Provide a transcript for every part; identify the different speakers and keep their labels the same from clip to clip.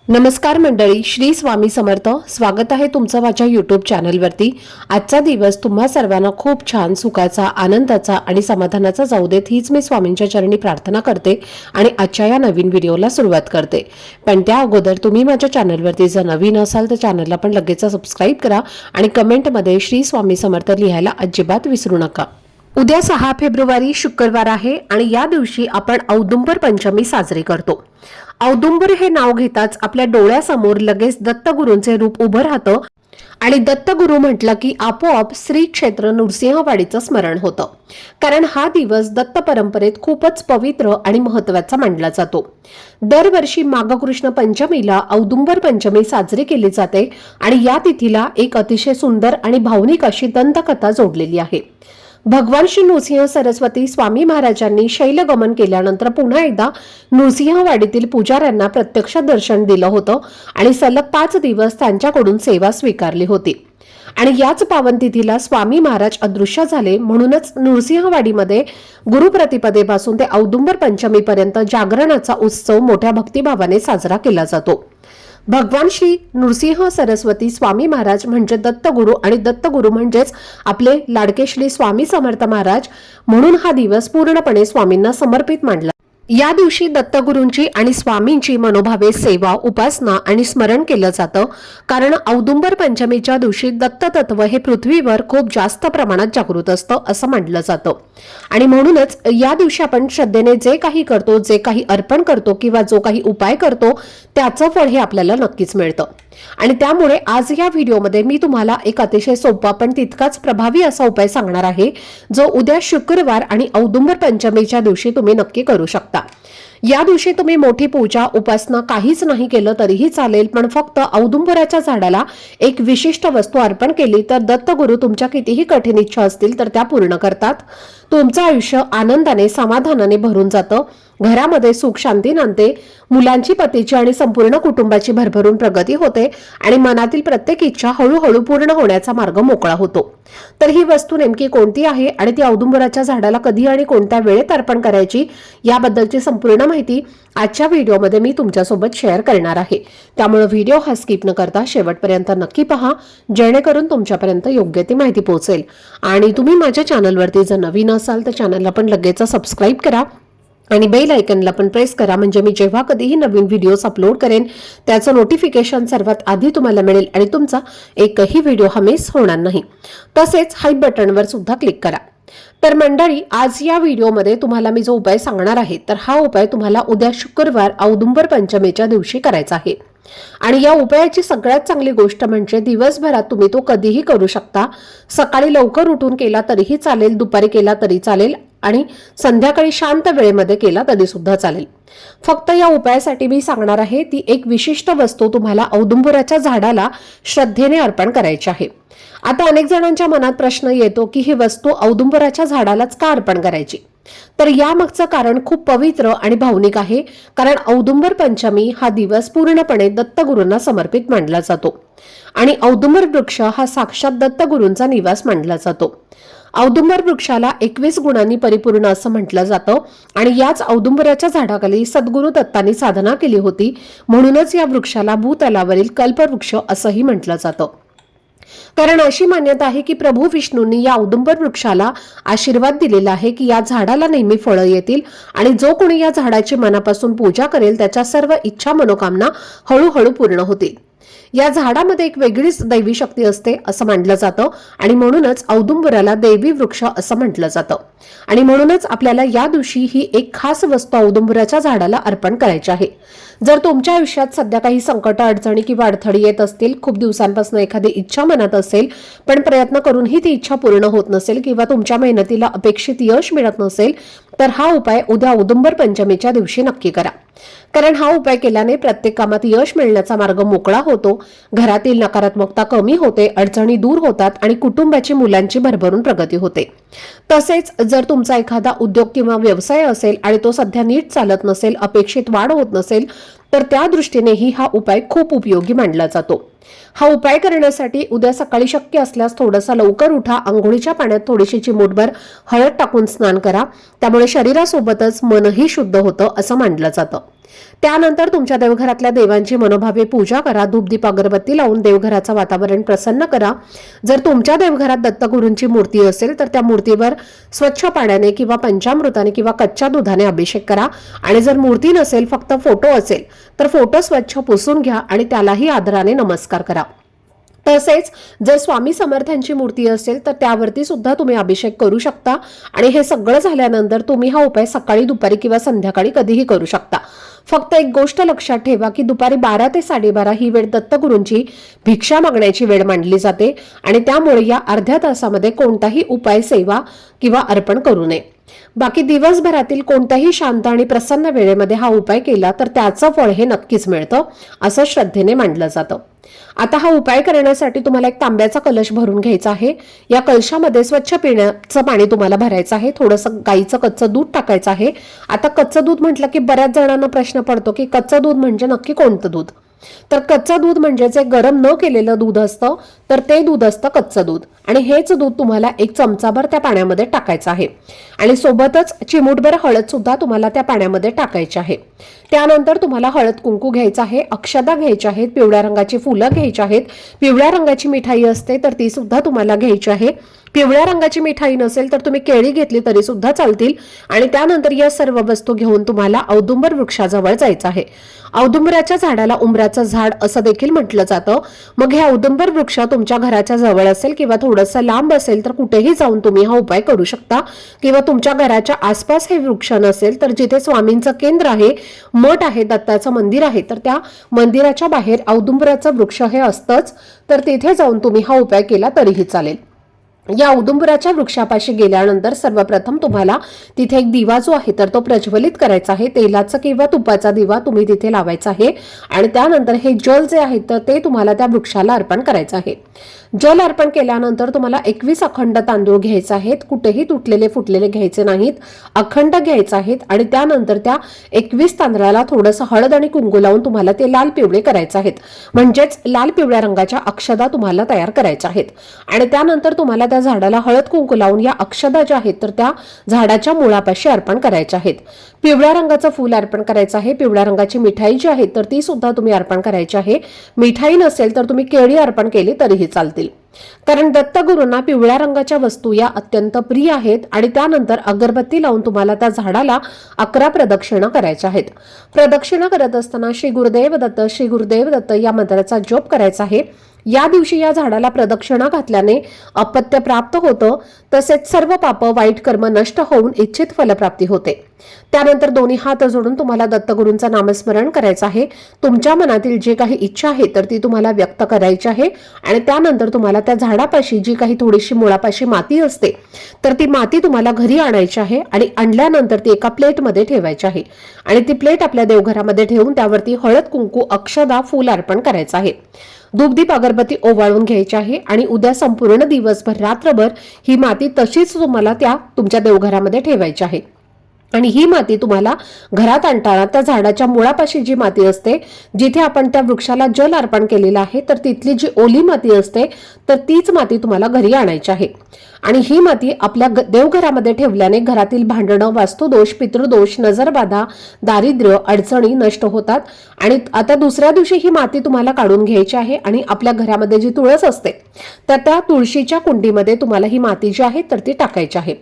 Speaker 1: नमस्कार मंडळी, श्री स्वामी समर्थ. स्वागत आहे तुमचं माझ्या यूट्यूब चॅनलवरती. आजचा दिवस तुम्हा सर्वांना खूप छान, सुखाचा, आनंदाचा आणि समाधानाचा जाऊ देत, हीच मी स्वामींच्या चरणी प्रार्थना करते आणि आजच्या या नवीन व्हिडिओला सुरुवात करते. पण त्या अगोदर तुम्ही माझ्या चॅनलवरती जर नवीन असाल तर चॅनलला पण लगेच सबस्क्राईब करा आणि कमेंटमध्ये श्री स्वामी समर्थ लिहायला अजिबात विसरू नका. उद्या 6 फेब्रुवारी शुक्रवार आहे आणि या दिवशी आपण औदुंबर पंचमी साजरी करतो. औदुंबर हे नाव घेताच आपल्या डोळ्यासमोर लगेच दत्तगुरूंचे रूप उभं राहतं आणि दत्तगुरू म्हटलं की आपोआप श्री क्षेत्र नृसिंहवाडीचं स्मरण होतं. कारण हा दिवस दत्त परंपरेत खूपच पवित्र आणि महत्त्वाचा मानला जातो. दरवर्षी माघकृष्ण पंचमीला औदुंबर पंचमी साजरी केली जाते आणि या तिथीला एक अतिशय सुंदर आणि भावनिक अशी दंतकथा जोडलेली आहे. भगवान श्री नृसिंह सरस्वती स्वामी महाराजांनी शैलगमन केल्यानंतर पुन्हा एकदा नृसिंहवाडीतील पुजाऱ्यांना प्रत्यक्ष दर्शन दिलं होतं आणि सलग 5 दिवस त्यांच्याकडून सेवा स्वीकारली होती. आणि याच पावन तिथीला स्वामी महाराज अदृश्य झाले. म्हणूनच नृसिंहवाडीमध्ये गुरुप्रतिपदेपासून ते औदुंबर पंचमीपर्यंत जागरणाचा उत्सव मोठ्या भक्तिभावाने साजरा केला जातो. भगवान श्री नृसिंह सरस्वती स्वामी महाराज म्हणजे दत्तगुरू आणि दत्तगुरू म्हणजेच आपले लाडके श्री स्वामी समर्थ महाराज, म्हणून हा दिवस पूर्णपणे स्वामींना समर्पित मानला. या दिवशी दत्तगुरूंची आणि स्वामींची मनोभावे सेवा, उपासना आणि स्मरण केलं जातं. कारण औदुंबर पंचमीच्या दिवशी दत्त तत्व हे पृथ्वीवर खूप जास्त प्रमाणात जागृत असतं असं मानलं जातं. आणि म्हणूनच या दिवशी आपण श्रद्धेने जे काही करतो, जे काही अर्पण करतो किंवा जो काही उपाय करतो त्याचं फळ हे आपल्याला नक्कीच मिळतं. आणि त्यामुळे आज या व्हिडिओमध्ये मी तुम्हाला एक अतिशय सोपा पण तितकाच प्रभावी असा उपाय सांगणार आहे, जो उद्या शुक्रवार आणि औदुंबर पंचमीच्या दिवशी तुम्ही नक्की करू शकता. या दिवशी तुम्ही मोठी पूजा, उपासना काहीच नाही केलं तरीही चालेल, पण फक्त औदुंबराच्या झाडाला एक विशिष्ट वस्तू अर्पण केली तर दत्तगुरू तुमच्या कितीही कठीण इच्छा असतील तर त्या पूर्ण करतात. तुमचं आयुष्य आनंदाने, समाधानाने भरून जातं. घरामध्ये सुख शांती नांदते. मुलांची, पतीची आणि संपूर्ण कुटुंबाची भरभरून प्रगती होते आणि मनातील प्रत्येक इच्छा हळूहळू पूर्ण होण्याचा मार्ग मोकळा होतो. तर ही वस्तू नेमकी कोणती आहे आणि ती औदुंबराच्या झाडाला कधी आणि कोणत्या वेळेत अर्पण करायची याबद्दलची संपूर्ण माहिती आजच्या व्हिडिओमध्ये मी तुमच्यासोबत शेअर करणार आहे. त्यामुळे व्हिडिओ हा स्किप न करता शेवटपर्यंत नक्की पहा, जेणेकरून तुमच्यापर्यंत योग्य ती माहिती पोहोचेल. आणि तुम्ही माझ्या चॅनलवरती जर नवीन असाल तर चॅनलला पण लगेच सबस्क्राईब करा आणि बेल आयकनला पण प्रेस करा, म्हणजे मी जेव्हा कधीही नवीन व्हिडिओज अपलोड करेन त्याचं नोटिफिकेशन सर्वात आधी तुम्हाला मिळेल आणि तुमचा एकही व्हिडिओ हा मिस होणार नाही. तसेच हाय बटनवर सुद्धा क्लिक करा. तर मंडळी, आज या व्हिडिओमध्ये तुम्हाला मी जो उपाय सांगणार आहे तर हा उपाय तुम्हाला उद्या शुक्रवार औदुंबर पंचमीच्या दिवशी करायचा आहे. आणि या उपायाची सगळ्यात चांगली गोष्ट म्हणजे दिवसभरात तुम्ही तो कधीही करू शकता. सकाळी लवकर उठून केला तरीही चालेल, दुपारी केला तरी चालेल आणि संध्याकाळी शांत वेळेमध्ये केला तरी सुद्धा चालेल. फक्त या उपायासाठी मी सांगणार आहे ती एक विशिष्ट वस्तू तुम्हाला औदुंबराच्या झाडाला श्रद्धेने अर्पण करायची आहे. आता अनेक जणांच्या मनात प्रश्न येतो की ही वस्तू औदुंबराच्या झाडालाच का अर्पण करायची? तर यामागचं कारण खूप पवित्र आणि भावनिक आहे. कारण औदुंबर पंचमी हा दिवस पूर्णपणे दत्तगुरूंना समर्पित मानला जातो आणि औदुंबर वृक्ष हा साक्षात दत्तगुरूंचा निवास मानला जातो. औदुंबर वृक्षाला 21 गुणांनी परिपूर्ण असं म्हटलं जातं आणि याच औदुंबराच्या झाडाखाली सद्गुरू दत्तांनी साधना केली होती. म्हणूनच या वृक्षाला भूतलावरील कल्पवृक्ष असंही म्हटलं जातं. कारण अशी मान्यता आहे की प्रभू विष्णूंनी या औदुंबर वृक्षाला आशीर्वाद दिलेला आहे की या झाडाला नेहमी फळं येतील आणि जो कोणी या झाडाची मनापासून पूजा करेल त्याच्या सर्व इच्छा, मनोकामना हळूहळू पूर्ण होतील. या झाडामध्ये एक वेगळीच दैवी शक्ती असते असं मानलं जातं आणि म्हणूनच औदुंबराला दैवी वृक्ष असं म्हटलं जातं. आणि म्हणूनच आपल्याला या दिवशी ही एक खास वस्तू औदुंबराच्या झाडाला अर्पण करायची आहे. जर तुमच्या आयुष्यात सध्या काही संकट, अडचणी किंवा अडथळे येत असतील, खूप दिवसांपासून एखादी इच्छा मनात असेल पण प्रयत्न करूनही ती इच्छा पूर्ण होत नसेल किंवा तुमच्या मेहनतीला अपेक्षित यश मिळत नसेल तर हा उपाय उद्या औदुंबर पंचमीच्या दिवशी नक्की करा. कारण हा उपाय केल्याने प्रत्येक कामात यश मिळण्याचा मार्ग मोकळा होतो. घरातील नकारात्मकता कमी होते, अडचणी दूर होतात आणि कुटुंबाची, मुलांची भरभरून प्रगती होते. तसेच जर तुमचा एखादा उद्योग किंवा व्यवसाय असेल आणि तो सध्या नीट चालत नसेल, अपेक्षित वाढ होत नसेल तर त्या दृष्टीनेही हा उपाय खूप उपयोगी मानला जातो. हा उपाय करण्यासाठी उद्या सकाळी शक्य असल्यास थोडासा लवकर उठा, अंघोळीच्या पाण्यात थोडीशी चिमूटभर हळद टाकून स्नान करा. त्यामुळे शरीरासोबतच मनही शुद्ध होतं असं मानलं जातं. त्यानंतर तुमच्या देवघरातल्या देवांची मनोभावे पूजा करा, धूपदीप अगरबत्ती लावून देवघराचं वातावरण प्रसन्न करा। जर तुमच्या देवघरात दत्तगुरूंची मूर्ती असेल तर त्या मूर्तीवर स्वच्छ पाण्याने किंवा पंचामृताने किंवा कच्च्या दुधाने अभिषेक करा। आणि जर मूर्ती नसेल, फक्त फोटो असेल तर फोटो स्वच्छ पुसून घ्या आणि त्यालाही आदराने नमस्कार करा। तसेच जर स्वामी समर्थांची मूर्ती असेल तर त्यावरती सुद्धा तुम्ही अभिषेक करू शकता। आणि हे सगळं झाल्यानंतर तुम्ही हा उपाय सकाळी, दुपारी किंवा संध्याकाळी कधीही करू शकता। फक्त एक गोष्ट लक्षात ठेवा की दुपारी 12 ते 12:30 ही वेळ दत्तगुरूंची भिक्षा मागण्याची वेळ मानली जाते आणि त्यामुळे या अर्ध्या तासामध्ये कोणताही उपाय, सेवा किंवा अर्पण करू नये। बाकी दिवसभरातील कोणत्याही शांत आणि प्रसन्न वेळेमध्ये हा उपाय केला तर त्याचं फळ हे नक्कीच मिळतं, असं श्रद्धेने मानलं जातं। आता हा उपाय करण्यासाठी तुम्हाला एक तांब्याचा कलश भरून घ्यायचा आहे। या कलशामध्ये स्वच्छ पिण्याचं पाणी तुम्हाला भरायचं आहे। थोडंसं गाईचं कच्चं दूध टाकायचं आहे। आता कच्चं दूध म्हटलं की बऱ्याच जणांना प्रश्न पडतो की कच्चं दूध म्हणजे नक्की कोणतं दूध? तर कच्चं दूध म्हणजे जे गरम न केलेलं दूध असतं तर ते दूध असतं कच्चं दूध। आणि हेच दूध तुम्हाला एक चमचाभर त्या पाण्यामध्ये टाकायचं आहे आणि सोबतच चिमूटभर हळद सुद्धा तुम्हाला त्या पाण्यामध्ये टाकायची आहे। त्यानंतर तुम्हाला हळद कुंकू घ्यायचं आहे, अक्षता घ्यायच्या आहेत, पिवळ्या रंगाची फुलं घ्यायची आहेत, पिवळ्या रंगाची मिठाई असते तर ती सुद्धा तुम्हाला घ्यायची आहे। पिवळ्या रंगाची मिठाई नसेल तर तुम्ही केळी घेतली तरी सुद्धा चालतील। आणि त्यानंतर या सर्व वस्तू घेऊन तुम्हाला औदुंबर वृक्षाजवळ जायचं आहे। औदुंबराच्या झाडाला उंबराचं झाड असं देखील म्हटलं जातं। मग हे औदुंबर वृक्ष तुमच्या घराच्या जवळ असेल किंवा थोडंसं लांब असेल तर कुठेही जाऊन तुम्ही हा उपाय करू शकता। किंवा तुमच्या घराच्या आसपास हे वृक्ष नसेल तर जिथे स्वामींचं केंद्र आहे, मठ आहे, दत्ताचं मंदिर आहे तर त्या मंदिराच्या बाहेर औदुंबराचं वृक्ष हे असतंच, तर तिथे जाऊन तुम्ही हा उपाय केला तरीही चालेल। या औदुंबराच्या वृक्षापाशी गेल्यानंतर सर्वप्रथम तुम्हाला तिथे एक दिवा जो आहे तर तो प्रज्वलित करायचा आहे। तेलाचा किंवा तुपाचा दिवा तुम्ही तिथे लावायचा आहे आणि त्यानंतर हे जल जे आहे तर ते तुम्हाला त्या वृक्षाला अर्पण करायचं आहे। जल अर्पण केल्यानंतर तुम्हाला 21 अखंड तांदूळ घ्यायचे आहेत, कुठेही तुटलेले फुटलेले घ्यायचे नाहीत, अखंड घ्यायचे आहेत। आणि त्यानंतर त्या 21 तांदळाला थोडंसं हळद आणि कुंकू लावून तुम्हाला ते लाल पिवळे करायचे आहेत, म्हणजेच लाल पिवळ्या रंगाच्या अक्षता तुम्हाला तयार करायच्या आहेत। आणि त्यानंतर तुम्हाला त्या झाडाला हळद कुंकू लावून या अक्षता ज्या आहेत तर त्या झाडाच्या मुळापाशी अर्पण करायच्या आहेत। पिवळ्या रंगाचं फूल अर्पण करायचं आहे, पिवळ्या रंगाची मिठाई जी आहे तर ती सुद्धा तुम्ही अर्पण करायची आहे। मिठाई नसेल तर तुम्ही केळी अर्पण केली तरीही चालतील, कारण दत्तगुरूंना पिवळ्या रंगाच्या वस्तू या अत्यंत प्रिय आहेत। आणि त्यानंतर अगरबत्ती लावून तुम्हाला त्या झाडाला 11 प्रदक्षिणा करायच्या आहेत। प्रदक्षिणा करत असताना श्री गुरुदेव दत्त, श्री गुरुदेव दत्त या मंत्राचा जप करायचा आहे। या दिवशी या झाडाला प्रदक्षिणा घातल्याने अपत्य प्राप्त होतं, तसेच सर्व पाप, वाईट कर्म नष्ट होऊन इच्छित फलप्राप्ती होते। त्यानंतर दोन्ही हात जोडून तुम्हाला दत्तगुरूंचं नामस्मरण करायचं आहे। तुमच्या मनातील जे काही इच्छा आहे तर ती तुम्हाला व्यक्त करायची आहे। आणि त्यानंतर तुम्हाला त्या झाडापाशी जी काही थोडीशी मुळापाशी माती असते तर ती माती तुम्हाला घरी आणायची आहे आणि आणल्यानंतर ती एका प्लेटमध्ये ठेवायची आहे। आणि ती प्लेट आपल्या देवघरामध्ये ठेवून त्यावरती हळद कुंकू, अक्षदा, फूल अर्पण करायचं आहे। धूपदीप अगरबत्ती ओवाळून घ्यायची आहे आणि उद्या संपूर्ण दिवसभर, रात्रभर ही माती तशीच तुम्हाला त्या तुमच्या देवघरामध्ये ठेवायची आहे। आणि ही माती तुम्हाला घरात आणताना त्या झाडाच्या मुळापाशी जी माती असते, जिथे आपण त्या वृक्षाला जल अर्पण केलेलं आहे तर तिथली जी ओली माती असते तर तीच माती तुम्हाला घरी आणायची आहे। आणि ही माती आपल्या देवघरामध्ये ठेवल्याने घरातील भांडणं, वास्तुदोष, पितृदोष, नजरबाधा, दारिद्र्य, अडचणी नष्ट होतात। आणि आता दुसऱ्या दिवशी ही माती तुम्हाला काढून घ्यायची आहे आणि आपल्या घरामध्ये जी तुळस असते तर त्या तुळशीच्या कुंडीमध्ये तुम्हाला ही माती जी आहे तर ती टाकायची आहे,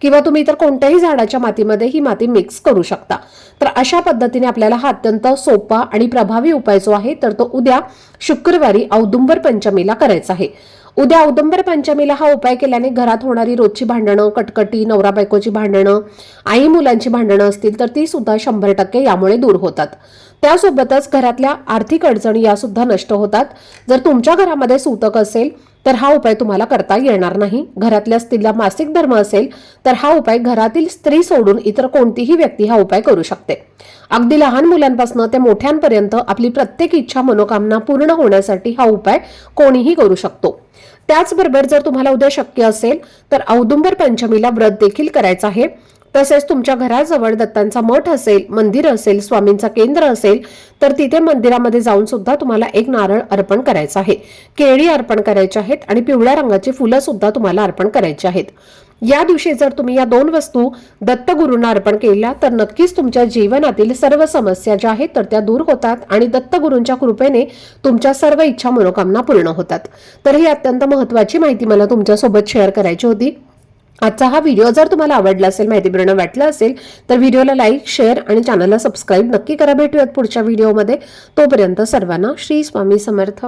Speaker 1: किंवा तुम्ही तर कोणत्याही झाडाच्या मातीमध्ये ही माती मिक्स करू शकता। तर अशा पद्धतीने आपल्याला हा अत्यंत सोपा आणि प्रभावी उपाय जो आहे तर तो उद्या शुक्रवारी औदुंबर पंचमीला करायचा आहे। उद्या औदुंबर पंचमीला हा उपाय केल्याने घरात होणारी रोजची भांडणं, कटकटी, नवरा बायकोची भांडणं, आई मुलांची भांडणं असतील तर ती सुद्धा 100% यामुळे दूर होतात। त्यासोबतच घरातल्या आर्थिक अडचणी या सुद्धा नष्ट होतात। जर तुमच्या घरामध्ये सूतक असेल तर हा उपाय तुम्हाला करता येणार नाही। घरातल्या स्त्रीला मासिक धर्म असेल तर हा उपाय घरातील स्त्री सोडून इतर कोणतीही व्यक्ती हा उपाय करू शकते। अगदी लहान मुलांपासून ते मोठ्यांपर्यंत आपली प्रत्येक इच्छा, मनोकामना पूर्ण होण्यासाठी हा उपाय कोणीही करू शकतो। त्याचबरोबर जर तुम्हाला उद्या शक्य असेल तर औदुंबर पंचमीला व्रत देखील करायचं आहे। तसेच तुमच्या घराजवळ दत्तांचा मठ असेल, मंदिर असेल, स्वामींचा केंद्र असेल तर तिथे मंदिरामध्ये जाऊन सुद्धा तुम्हाला एक नारळ अर्पण करायचं आहे, केळी अर्पण करायची आहेत आणि पिवळ्या रंगाची फुलं सुद्धा तुम्हाला अर्पण करायची आहेत। या दिवशी जर तुम्ही या 2 वस्तू दत्तगुरूंना अर्पण केल्या तर नक्कीच तुमच्या जीवनातील सर्व समस्या ज्या आहेत तर त्या दूर होतात आणि दत्तगुरूंच्या कृपेने तुमच्या सर्व इच्छा मनोकामना पूर्ण होतात। तर ही अत्यंत महत्त्वाची माहिती मला तुमच्यासोबत शेअर करायची होती। आजचा हा व्हिडिओ जर तुम्हाला आवडला असेल, माहितीपूर्ण वाटला असेल तर व्हिडिओला लाईक, शेअर आणि चॅनलला सबस्क्राईब नक्की करा। भेटूयात पुढच्या व्हिडिओमध्ये। तोपर्यंत सर्वांना श्री स्वामी समर्थ।